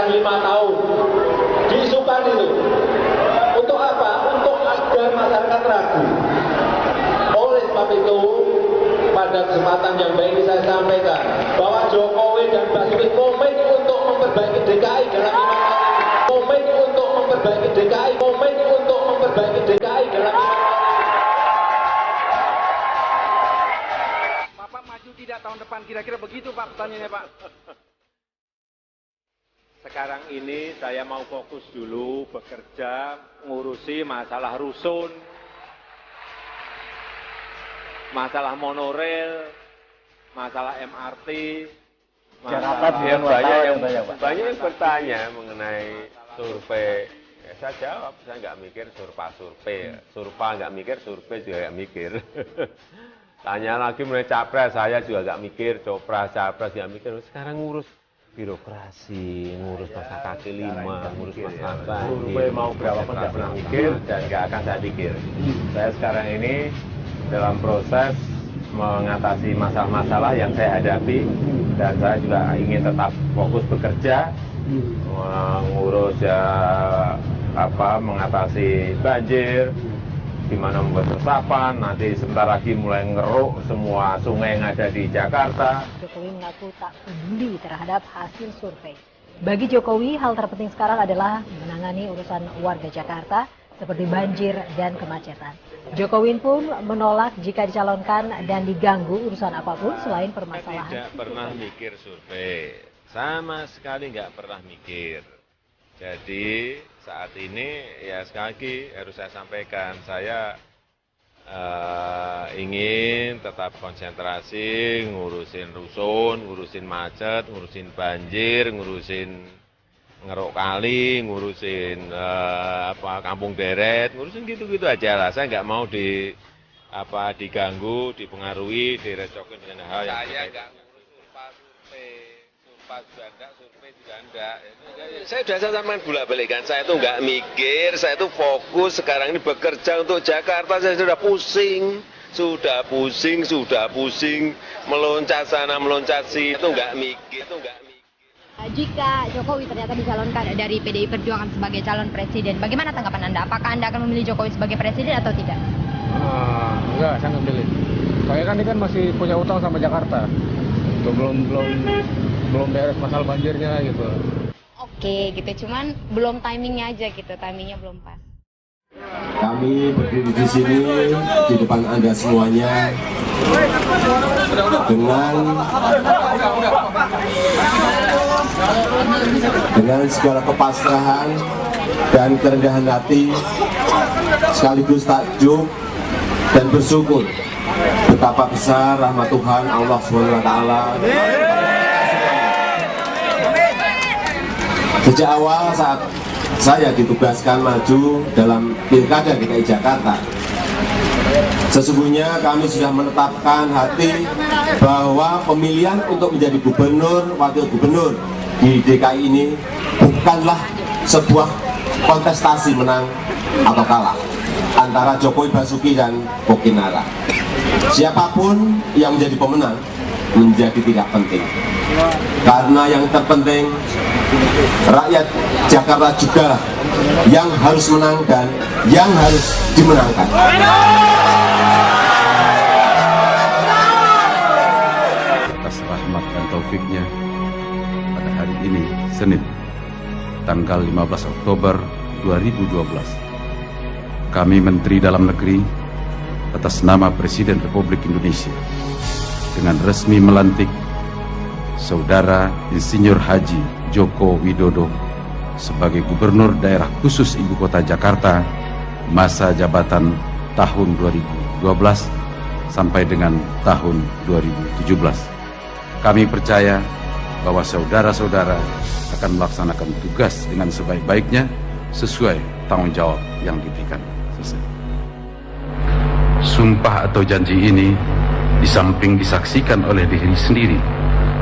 pemerintahan 5 tahun. Diisukan itu. Untuk apa? Untuk agar masyarakat ragu. Oleh sebab itu, pada kesempatan yang baik ini saya sampaikan bahwa Jokowi dan Basuki komit untuk memperbaiki DKI dalam 5 tahun. Komit untuk memperbaiki DKI. Komit untuk memperbaiki DKI dalam 5 tahun. Bapak maju tidak tahun depan, kira-kira begitu Pak pertanyaannya Pak. Sekarang ini saya mau fokus dulu bekerja, ngurusi masalah rusun, masalah monorail, masalah MRT, Jakarta banyak yang bertanya mengenai survei. Ya, saya jawab, saya nggak mikir surpa nggak mikir, survei juga nggak mikir. Tanya lagi mengenai capres, saya juga nggak mikir, capres nggak mikir. Sekarang ngurus birokrasi, ngurus masa kaki 5, ngurus masalah banjir. Survei mau berapa pun nggak pernah mikir dan nggak akan saya pikir. Saya sekarang ini dalam proses mengatasi masalah-masalah yang saya hadapi dan saya juga ingin tetap fokus bekerja, mengurus mengatasi banjir, gimana membuat resapan, nanti sebentar lagi mulai ngeruk semua sungai yang ada di Jakarta. Jokowi mengaku tak peduli terhadap hasil survei. Bagi Jokowi, hal terpenting sekarang adalah menangani urusan warga Jakarta seperti banjir dan kemacetan. Jokowi pun menolak jika dicalonkan dan diganggu urusan apapun selain permasalahan. Saya tidak pernah mikir survei, sama sekali nggak pernah mikir. Jadi saat ini ya sekali lagi harus saya sampaikan, saya ingin tetap konsentrasi ngurusin rusun, ngurusin macet, ngurusin banjir, ngurusin ngeruk kali, ngurusin kampung deret, ngurusin gitu-gitu aja lah. Saya nggak mau diganggu, dipengaruhi, direcokin dengan hal yang saya nggak ngurus survei juga enggak, survei juga enggak. Saya sudah sampaikan bolak-balik kan, saya itu nggak mikir, saya itu fokus sekarang ini bekerja untuk Jakarta. Saya sudah pusing, meloncat sana, meloncat sini, itu nggak mikir. Jika Jokowi ternyata dicalonkan dari PDI Perjuangan sebagai calon presiden, bagaimana tanggapan Anda? Apakah Anda akan memilih Jokowi sebagai presiden atau tidak? Enggak, saya nggak pilih. Saya kan ini kan masih punya utang sama Jakarta. Itu belum beres masalah banjirnya gitu. Oke, gitu. Cuman belum timingnya aja gitu, timingnya belum pas. Kami berdiri di sini di depan Anda semuanya dengan segala kepasrahan dan kerendahan hati, sekaligus takjub dan bersyukur betapa besar rahmat Tuhan Allah SWT. Sejak awal saat saya ditugaskan maju dalam Pilkada DKI Jakarta, sesungguhnya kami sudah menetapkan hati bahwa pemilihan untuk menjadi gubernur, wakil gubernur di DKI ini bukanlah sebuah kontestasi menang atau kalah antara Jokowi, Basuki, dan Kokinara. Siapapun yang menjadi pemenang menjadi tidak penting, karena yang terpenting rakyat Jakarta juga yang harus menang dan yang harus dimenangkan. Atas rahmat dan taufiknya, pada hari ini, Senin, tanggal 15 Oktober 2012, kami Menteri Dalam Negeri atas nama Presiden Republik Indonesia dengan resmi melantik Saudara Insinyur Haji Joko Widodo sebagai Gubernur Daerah Khusus Ibu Kota Jakarta masa jabatan tahun 2012 sampai dengan tahun 2017. Kami percaya bahwa saudara-saudara akan melaksanakan tugas dengan sebaik-baiknya sesuai tanggung jawab yang diberikan. Sumpah atau janji ini di samping disaksikan oleh diri sendiri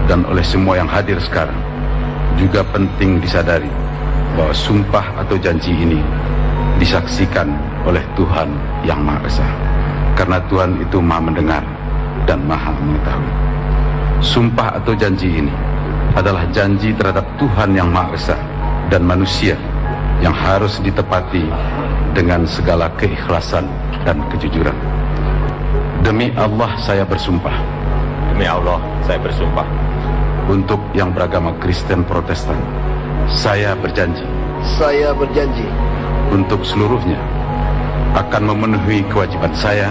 dan oleh semua yang hadir sekarang, juga penting disadari bahwa sumpah atau janji ini disaksikan oleh Tuhan Yang Maha Esa, karena Tuhan itu Maha mendengar dan Maha mengetahui. Sumpah atau janji ini adalah janji terhadap Tuhan Yang Maha Esa dan manusia yang harus ditepati dengan segala keikhlasan dan kejujuran. Demi Allah saya bersumpah. Demi Allah saya bersumpah. Untuk yang beragama Kristen Protestan, saya berjanji. Saya berjanji. Untuk seluruhnya akan memenuhi kewajiban saya.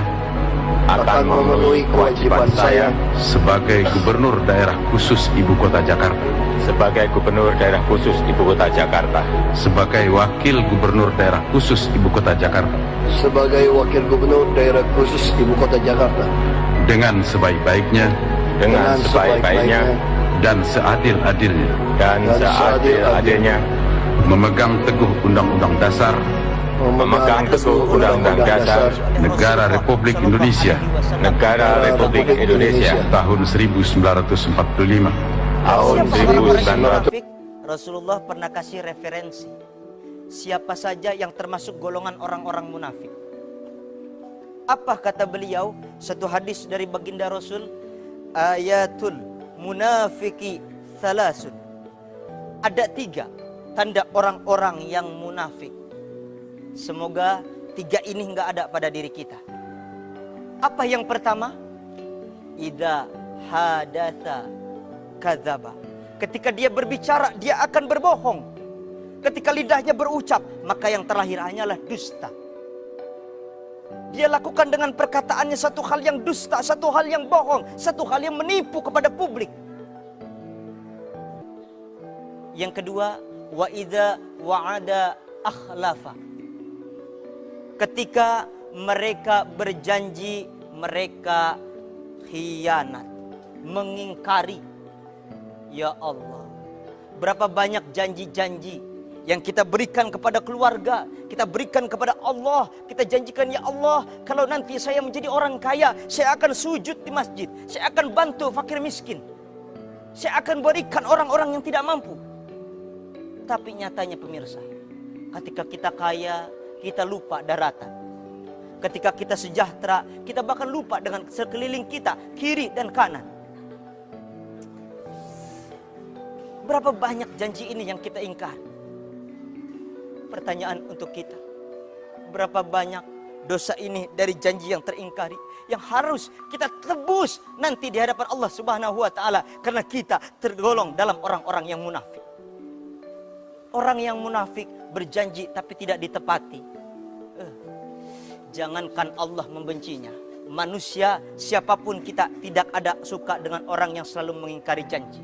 Akan memenuhi kewajiban saya sebagai Gubernur Daerah Khusus Ibu Kota Jakarta. Sebagai Gubernur Daerah Khusus Ibu Kota Jakarta. Sebagai Wakil Gubernur Daerah Khusus Ibu Kota Jakarta. Sebagai Wakil Gubernur Daerah Khusus Ibu Kota Jakarta. Dengan sebaik-baiknya. Dengan sebaik-baiknya. Dan seadil-adilnya. Dan seadil-adilnya. Memegang teguh Undang-Undang Dasar. Memegang teguh Undang-Undang Dasar Negara Republik Indonesia. Negara Republik Indonesia tahun 1945. Tahun 1945. Rasulullah pernah kasih referensi siapa saja yang termasuk golongan orang-orang munafik. Apa kata beliau? Satu hadis dari baginda Rasul, ayatul munafiki thalasun. Ada 3 tanda orang-orang yang munafik. Semoga 3 ini enggak ada pada diri kita. Apa yang pertama? Idza hadatsa kadzaba. Ketika dia berbicara, dia akan berbohong. Ketika lidahnya berucap, maka yang terlahir hanyalah dusta. Dia lakukan dengan perkataannya satu hal yang dusta, satu hal yang bohong, satu hal yang menipu kepada publik. Yang kedua, wa idza wa'ada akhlafa. Ketika mereka berjanji, mereka khianat, mengingkari. Ya Allah, berapa banyak janji-janji yang kita berikan kepada keluarga, kita berikan kepada Allah. Kita janjikan, ya Allah, kalau nanti saya menjadi orang kaya, saya akan sujud di masjid, saya akan bantu fakir miskin, saya akan berikan orang-orang yang tidak mampu. Tapi nyatanya pemirsa, ketika kita kaya, kita lupa daratan. Ketika kita sejahtera, kita bahkan lupa dengan sekeliling kita, kiri dan kanan. Berapa banyak janji ini yang kita ingkar? Pertanyaan untuk kita, berapa banyak dosa ini dari janji yang teringkari, yang harus kita tebus nanti di hadapan Allah Subhanahu wa Ta'ala, karena kita tergolong dalam orang-orang yang munafik. Orang yang munafik berjanji tapi tidak ditepati. Jangankan Allah membencinya, manusia siapapun kita tidak ada suka dengan orang yang selalu mengingkari janji.